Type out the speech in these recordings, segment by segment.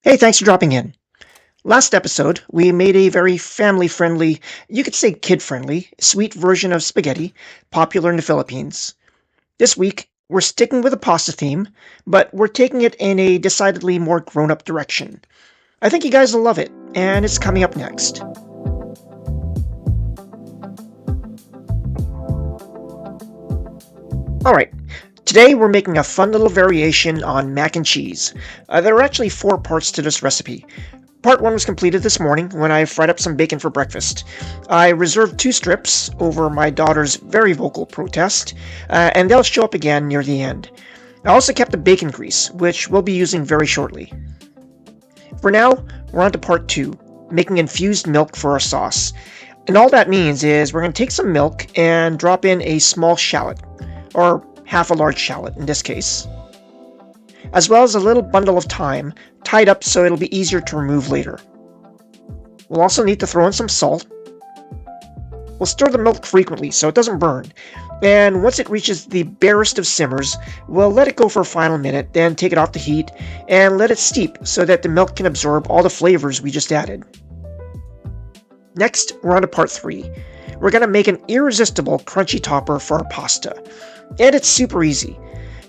Hey, thanks for dropping in. Last episode, we made a very family friendly, you could say kid friendly, sweet version of spaghetti, popular in the Philippines. This week, we're sticking with the pasta theme, but we're taking it in a decidedly more grown up direction. I think you guys will love it, and it's coming up next. Alright, today we're making a fun little variation on mac and cheese. There are actually four parts to this recipe. Part 1 was completed this morning when I fried up some bacon for breakfast. I reserved 2 strips over my daughter's very vocal protest, and they'll show up again near the end. I also kept the bacon grease, which we'll be using very shortly. For now, we're on to part 2, making infused milk for our sauce. And all that means is we're going to take some milk and drop in a small shallot, or half a large shallot in this case, as well as a little bundle of thyme tied up so it'll be easier to remove later. We'll also need to throw in some salt. We'll stir the milk frequently so it doesn't burn, and once it reaches the barest of simmers, we'll let it go for a final minute, then take it off the heat and let it steep so that the milk can absorb all the flavors we just added. Next, we're on to part 3. We're going to make an irresistible crunchy topper for our pasta, and it's super easy.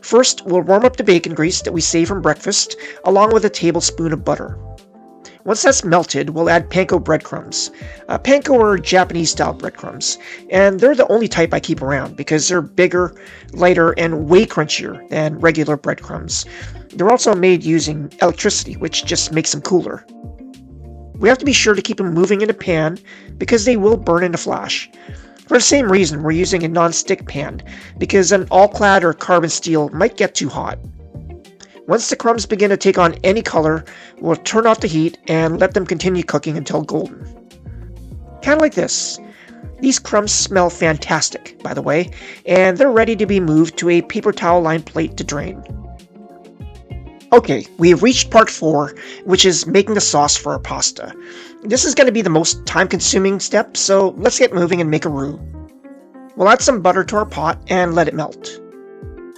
First, we'll warm up the bacon grease that we saved from breakfast, along with a tablespoon of butter. Once that's melted, we'll add panko breadcrumbs. Panko are Japanese-style breadcrumbs, and they're the only type I keep around because they're bigger, lighter, and way crunchier than regular breadcrumbs. They're also made using electricity, which just makes them cooler. We have to be sure to keep them moving in a pan because they will burn in a flash. For the same reason, we're using a non-stick pan, because an all-clad or carbon steel might get too hot. Once the crumbs begin to take on any color, we'll turn off the heat and let them continue cooking until golden. Kind of like this. These crumbs smell fantastic, by the way, and they're ready to be moved to a paper towel-lined plate to drain. Okay, we have reached part 4, which is making the sauce for our pasta. This is going to be the most time-consuming step, so let's get moving and make a roux. We'll add some butter to our pot and let it melt.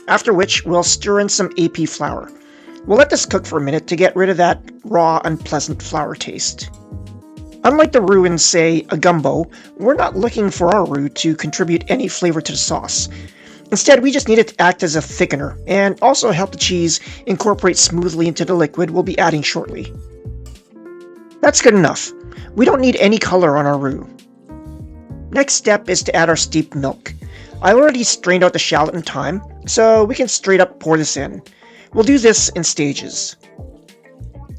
After which, we'll stir in some AP flour. We'll let this cook for a minute to get rid of that raw, unpleasant flour taste. Unlike the roux in, say, a gumbo, we're not looking for our roux to contribute any flavor to the sauce. Instead, we just need it to act as a thickener and also help the cheese incorporate smoothly into the liquid we'll be adding shortly. That's good enough. We don't need any color on our roux. Next step is to add our steeped milk. I already strained out the shallot and thyme, so we can straight up pour this in. We'll do this in stages,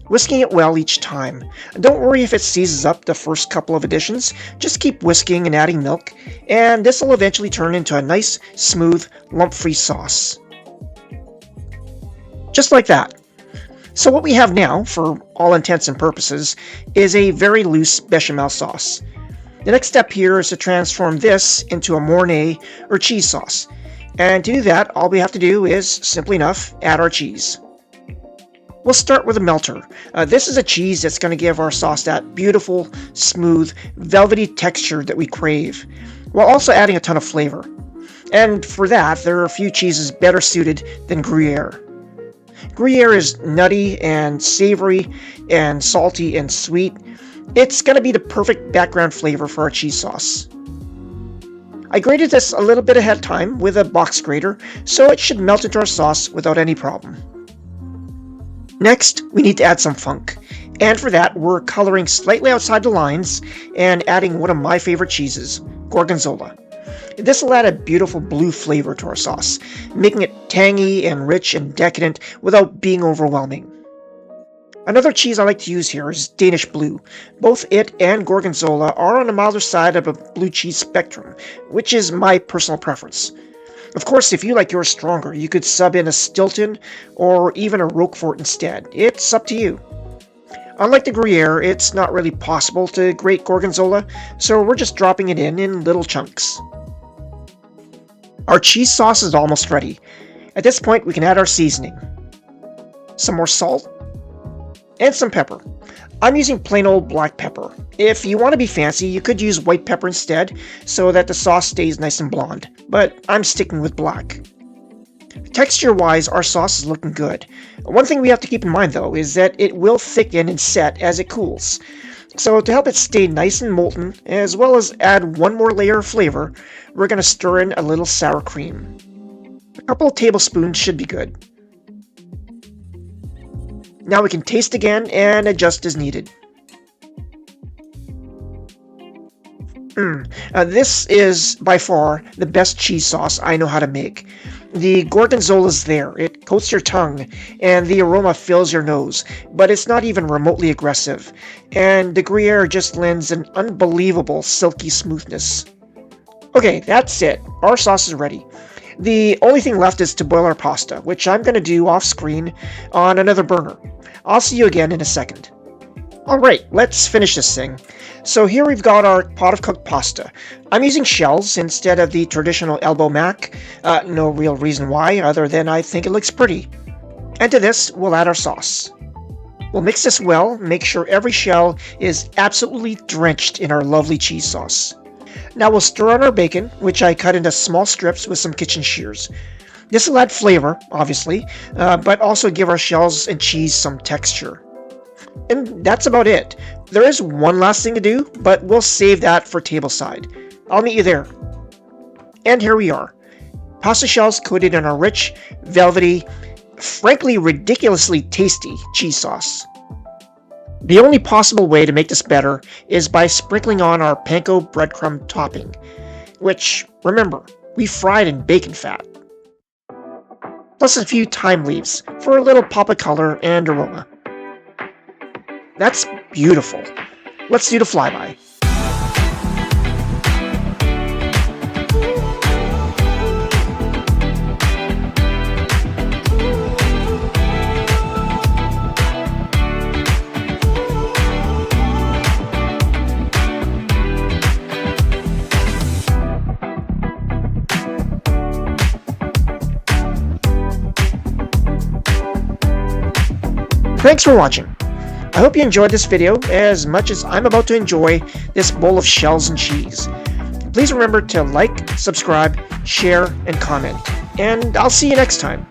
whisking it well each time. Don't worry if it seizes up the first couple of additions, just keep whisking and adding milk, and this will eventually turn into a nice, smooth, lump-free sauce. Just like that. So what we have now, for all intents and purposes, is a very loose bechamel sauce. The next step here is to transform this into a mornay or cheese sauce. And to do that, all we have to do is, simply enough, add our cheese. We'll start with a melter. This is a cheese that's going to give our sauce that beautiful, smooth, velvety texture that we crave, while also adding a ton of flavor. And for that, there are a few cheeses better suited than Gruyere. Gruyere is nutty and savory and salty and sweet. It's going to be the perfect background flavor for our cheese sauce. I grated this a little bit ahead of time with a box grater, so it should melt into our sauce without any problem. Next, we need to add some funk, and for that we're coloring slightly outside the lines and adding one of my favorite cheeses, gorgonzola. This will add a beautiful blue flavor to our sauce, making it tangy and rich and decadent without being overwhelming. Another cheese I like to use here is Danish blue. Both it and gorgonzola are on the milder side of a blue cheese spectrum, which is my personal preference. Of course, if you like yours stronger, you could sub in a Stilton or even a Roquefort instead. It's up to you. Unlike the Gruyere, it's not really possible to grate gorgonzola, so we're just dropping it in little chunks. Our cheese sauce is almost ready. At this point, we can add our seasoning. Some more salt, and some pepper. I'm using plain old black pepper. If you want to be fancy, you could use white pepper instead, so that the sauce stays nice and blonde, but I'm sticking with black. Texture-wise, our sauce is looking good. One thing we have to keep in mind, though, is that it will thicken and set as it cools. So to help it stay nice and molten, as well as add one more layer of flavor, we're going to stir in a little sour cream. A couple of tablespoons should be good. Now we can taste again and adjust as needed. This is by far the best cheese sauce I know how to make. The gorgonzola is there, it coats your tongue, and the aroma fills your nose, but it's not even remotely aggressive, and the gruyere just lends an unbelievable silky smoothness. Okay, that's it. Our sauce is ready. The only thing left is to boil our pasta, which I'm going to do off screen on another burner. I'll see you again in a second. Alright, let's finish this thing. So here we've got our pot of cooked pasta. I'm using shells instead of the traditional elbow mac. No real reason why, other than I think it looks pretty. And to this, we'll add our sauce. We'll mix this well, make sure every shell is absolutely drenched in our lovely cheese sauce. Now we'll stir on our bacon, which I cut into small strips with some kitchen shears. This will add flavor, obviously, but also give our shells and cheese some texture. And that's about it. There is one last thing to do, but we'll save that for tableside. I'll meet you there. And here we are. Pasta shells coated in our rich, velvety, frankly ridiculously tasty cheese sauce. The only possible way to make this better is by sprinkling on our panko breadcrumb topping, which, remember, we fried in bacon fat. Plus a few thyme leaves for a little pop of color and aroma. That's beautiful. Let's do the flyby. Thanks for watching. I hope you enjoyed this video as much as I'm about to enjoy this bowl of shells and cheese. Please remember to like, subscribe, share, and comment. And I'll see you next time.